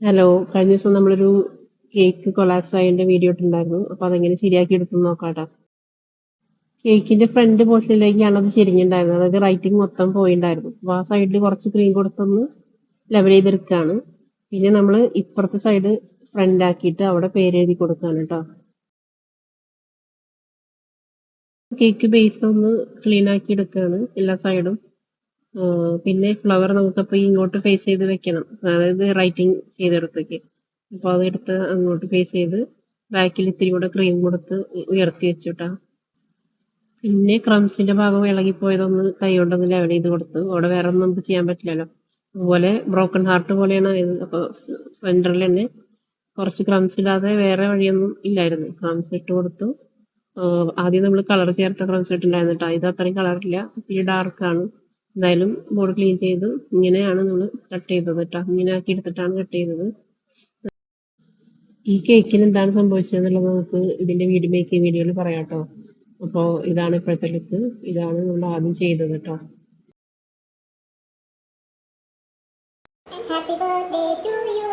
Hello, കഴിഞ്ഞ ദിവസം നമ്മളൊരു കേക്ക് കൊളാപ്സ് ആയതിന്റെ വീഡിയോ ഇട്ടുണ്ടായിരുന്നു. അപ്പൊ അതെങ്ങനെ ശരിയാക്കി എടുത്തു നോക്കാട്ടോ. കേക്കിന്റെ ഫ്രണ്ട് പോർഷനിലേക്കാണ് അത് ചെരിഞ്ഞിട്ടുണ്ടായിരുന്നത്. അതായത് റൈറ്റിംഗ് മൊത്തം പോയിണ്ടായിരുന്നു. അപ്പൊ ആ സൈഡിൽ കുറച്ച് ക്രീം കൊടുത്തൊന്ന് ലെവൽ ചെയ്തെടുക്കുകയാണ്. പിന്നെ നമ്മൾ ഇപ്പുറത്തെ സൈഡ് ഫ്രണ്ട് ആക്കിയിട്ട് അവിടെ പേരെഴുതി കൊടുക്കുകയാണ് കേട്ടോ. കേക്ക് ബേസ് ഒന്ന് ക്ലീൻ ആക്കി എടുക്കുകയാണ് എല്ലാ സൈഡും. പിന്നെ ഫ്ലവർ നമുക്കപ്പോൾ ഇങ്ങോട്ട് ഫേസ് ചെയ്ത് വെക്കണം, അതായത് റൈറ്റിംഗ് ചെയ്തെടുത്തേക്ക്. അപ്പോൾ അതെടുത്ത് അങ്ങോട്ട് ഫേസ് ചെയ്ത് ബാക്കിൽ ഇത്തിരി കൂടെ ക്രീം കൊടുത്ത് ഉയർത്തി വെച്ചുട്ടാ. പിന്നെ ക്രംസിന്റെ ഭാഗം ഇളകിപ്പോയതൊന്ന് കൈ കൊണ്ടൊന്ന് ലെവൽ ചെയ്ത് കൊടുത്തു. അവിടെ വേറെ ഒന്നും നമുക്ക് ചെയ്യാൻ പറ്റില്ലല്ലോ. അതുപോലെ ബ്രോക്കൺ ഹാർട്ട് പോലെയാണ് ഇത്. അപ്പോൾ സെന്ററിൽ തന്നെ കുറച്ച് ക്രംസ് ഇല്ലാതെ വേറെ വഴിയൊന്നും ഇല്ലായിരുന്നു. ക്രംസ് ഇട്ട് കൊടുത്തു. ആദ്യം നമ്മൾ കളർ ചേർത്ത ക്രംസ് ഇട്ടുണ്ടായിരുന്നു കേട്ടോ. ഇത് അത്രയും കളറില്ല, ഇത്തിരി ഡാർക്കാണ്. എന്തായാലും ബോർഡ് ക്ലീൻ ചെയ്ത് ഇങ്ങനെയാണ് നമ്മൾ കട്ട് ചെയ്തത് കേട്ടോ. ഇങ്ങനെ ആക്കി എടുത്തിട്ടാണ് കട്ട് ചെയ്തത്. ഈ കേക്കിന് എന്താണ് സംഭവിച്ചതെന്നുള്ളത് നമുക്ക് ഇതിന്റെ മേക്കിംഗ് വീഡിയോയിൽ പറയാം കേട്ടോ. അപ്പോൾ ഇതാണ് ഇപ്പോഴത്തെ ലുക്ക്. ഇതാണ് നമ്മൾ ആദ്യം ചെയ്തത് കേട്ടോ. Happy birthday to U.